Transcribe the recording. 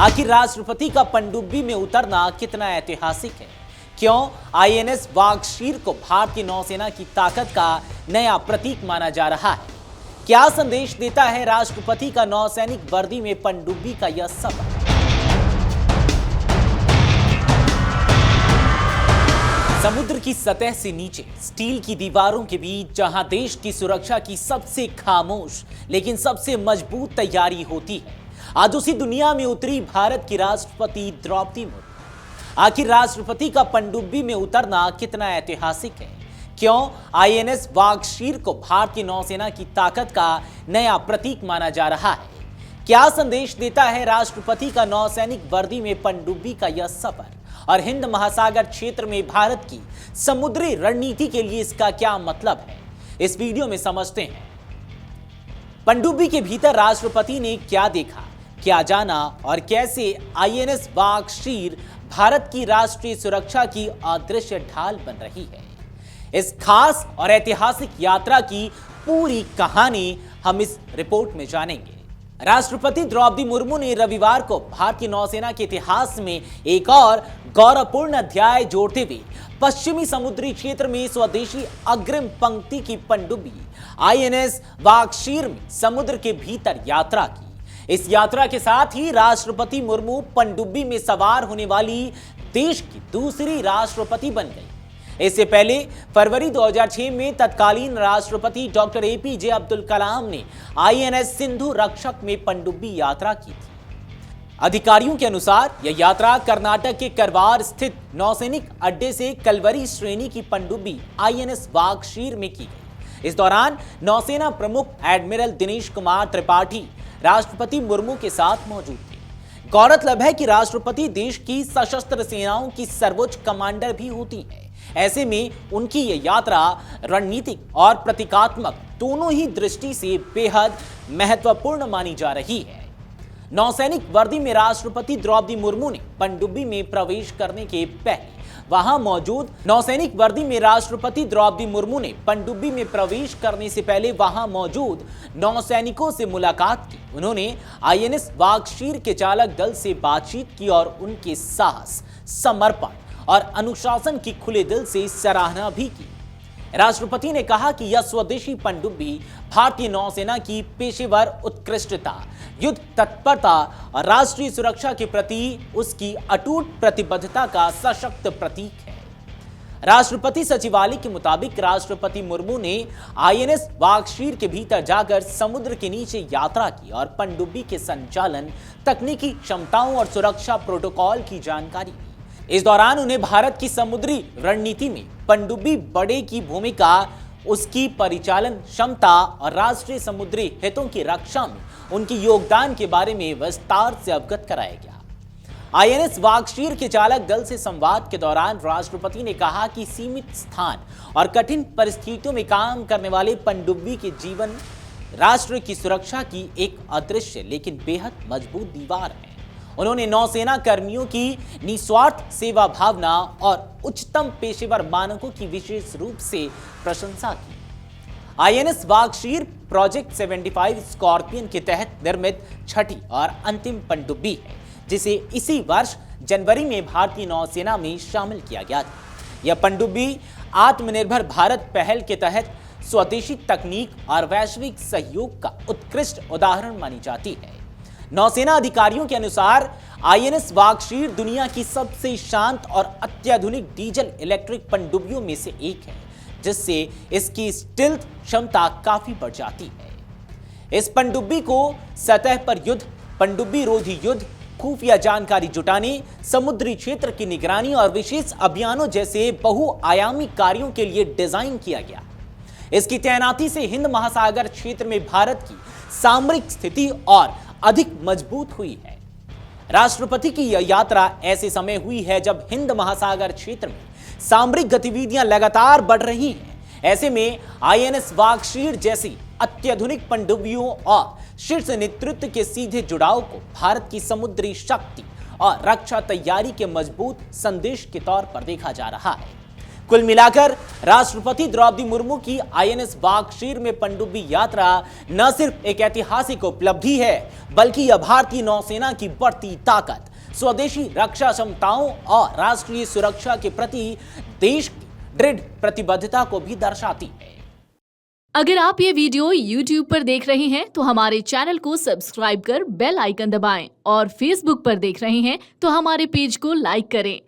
आखिर राष्ट्रपति का पनडुब्बी में उतरना कितना ऐतिहासिक है? क्यों आईएनएस वागशीर को भारतीय नौसेना की ताकत का नया प्रतीक माना जा रहा है? क्या संदेश देता है राष्ट्रपति का नौसैनिक वर्दी में पनडुब्बी का यह सफर? समुद्र की सतह से नीचे स्टील की दीवारों के बीच जहां देश की सुरक्षा की सबसे खामोश लेकिन सबसे मजबूत तैयारी होती है, आज उसी दुनिया में उतरी भारत की राष्ट्रपति द्रौपदी मुर्मू। आखिर राष्ट्रपति का पनडुब्बी में उतरना कितना ऐतिहासिक है? क्यों आईएनएस वागशीर को भारतीय नौसेना की ताकत का नया प्रतीक माना जा रहा है? क्या संदेश देता है राष्ट्रपति का नौसैनिक वर्दी में पनडुब्बी का यह सफर? और हिंद महासागर क्षेत्र में भारत की समुद्री रणनीति के लिए इसका क्या मतलब है, इस वीडियो में समझते हैं। पनडुब्बी के भीतर राष्ट्रपति ने क्या देखा, क्या जाना और कैसे आईएनएस वागशीर भारत की राष्ट्रीय सुरक्षा की अदृश्य ढाल बन रही है। इस खास और ऐतिहासिक यात्रा की पूरी कहानी हम इस रिपोर्ट में जानेंगे। राष्ट्रपति द्रौपदी मुर्मू ने रविवार को भारतीय नौसेना के इतिहास में एक और गौरवपूर्ण अध्याय जोड़ते हुए पश्चिमी समुद्री क्षेत्र में स्वदेशी अग्रिम पंक्ति की पनडुब्बी आईएनएस वागशीर में समुद्र के भीतर यात्रा की। इस यात्रा के साथ ही राष्ट्रपति मुर्मू पनडुब्बी में सवार होने वाली देश की दूसरी राष्ट्रपति बन गई। इससे पहले फरवरी 2006 में तत्कालीन राष्ट्रपति डॉक्टर एपीजे अब्दुल कलाम ने आईएनएस सिंधु रक्षक में पनडुब्बी यात्रा की थी। अधिकारियों के अनुसार यह यात्रा कर्नाटक के करवार स्थित नौसैनिक अड्डे से कलवरी श्रेणी की पनडुब्बी आईएनएस वागशीर में की गई। इस दौरान नौसेना प्रमुख एडमिरल दिनेश कुमार त्रिपाठी राष्ट्रपति मुर्मू के साथ मौजूद थे। गौरतलब है कि राष्ट्रपति देश की सशस्त्र सेनाओं की सर्वोच्च कमांडर भी होती हैं। ऐसे में उनकी यह यात्रा रणनीतिक और प्रतीकात्मक दोनों ही दृष्टि से बेहद महत्वपूर्ण मानी जा रही है। नौसैनिक वर्दी में राष्ट्रपति द्रौपदी मुर्मू ने पनडुब्बी में प्रवेश करने के पहले वहां मौजूद नौसैनिक वर्दी में राष्ट्रपति द्रौपदी मुर्मू ने पनडुब्बी में प्रवेश करने से पहले वहां मौजूद नौसैनिकों से मुलाकात की। उन्होंने आईएनएस वागशीर के चालक दल से बातचीत की और उनके साहस, समर्पण और अनुशासन की खुले दिल से सराहना भी की। राष्ट्रपति ने कहा कि यह स्वदेशी पनडुब्बी भारतीय नौसेना की पेशेवर उत्कृष्टता, युद्ध तत्परता और राष्ट्रीय सुरक्षा के प्रति उसकी अटूट प्रतिबद्धता का सशक्त प्रतीक है। राष्ट्रपति सचिवालय के मुताबिक राष्ट्रपति मुर्मू ने आईएनएस वागशीर के भीतर जाकर समुद्र के नीचे यात्रा की और पनडुब्बी के संचालन, तकनीकी क्षमताओं और सुरक्षा प्रोटोकॉल की जानकारी दी। इस दौरान उन्हें भारत की समुद्री रणनीति में पनडुब्बी बड़े की भूमिका, उसकी परिचालन क्षमता और राष्ट्रीय समुद्री हितों की रक्षा में उनके योगदान के बारे में विस्तार से अवगत कराया गया। आईएनएस वागशीर के चालक दल से संवाद के दौरान राष्ट्रपति ने कहा कि सीमित स्थान और कठिन परिस्थितियों में काम करने वाले पनडुब्बी के जीवन राष्ट्र की सुरक्षा की एक अदृश्य लेकिन बेहद मजबूत दीवार है। उन्होंने नौसेना कर्मियों की निस्वार्थ सेवा भावना और उच्चतम पेशेवर मानकों की विशेष रूप से प्रशंसा की। आईएनएस वागशीर प्रोजेक्ट 75 स्कॉर्पियन के तहत निर्मित छठी और अंतिम पनडुब्बी है, जिसे इसी वर्ष जनवरी में भारतीय नौसेना में शामिल किया गया था। यह पनडुब्बी आत्मनिर्भर भारत पहल के तहत स्वदेशी तकनीक और वैश्विक सहयोग का उत्कृष्ट उदाहरण मानी जाती है। नौसेना अधिकारियों के अनुसार आईएनएस वागशीर दुनिया की सबसे शांत और अत्याधुनिक डीजल इलेक्ट्रिक पनडुब्बियों में से एक है, जिससे इसकी स्टिल्थ क्षमता काफी बढ़ जाती है। इस पनडुब्बी को सतह पर युद्ध, पनडुब्बी रोधी युद्ध, खुफिया जानकारी जुटाने, समुद्री क्षेत्र की निगरानी और विशेष अभियानों जैसे बहुआयामी कार्यों के लिए डिजाइन किया गया। इसकी तैनाती से हिंद महासागर क्षेत्र में भारत की सामरिक स्थिति और अधिक मजबूत हुई है। राष्ट्रपति की यह यात्रा ऐसे समय हुई है जब हिंद महासागर क्षेत्र में सामरिक गतिविधियां लगातार बढ़ रही हैं। ऐसे में आईएनएस वागशीर जैसी अत्याधुनिक पनडुब्बियों और शीर्ष नेतृत्व के सीधे जुड़ाव को भारत की समुद्री शक्ति और रक्षा तैयारी के मजबूत संदेश के तौर पर देखा जा रहा है। कुल मिलाकर राष्ट्रपति द्रौपदी मुर्मू की आईएनएस बागशीर में पनडुब्बी यात्रा न सिर्फ एक ऐतिहासिक उपलब्धि है, बल्कि यह भारतीय नौसेना की बढ़ती ताकत, स्वदेशी रक्षा क्षमताओं और राष्ट्रीय सुरक्षा के प्रति देश की दृढ़ प्रतिबद्धता को भी दर्शाती है। अगर आप ये वीडियो YouTube पर देख रहे हैं तो हमारे चैनल को सब्सक्राइब कर बेल आइकन दबाएं और Facebook पर देख रहे हैं तो हमारे पेज को लाइक करें।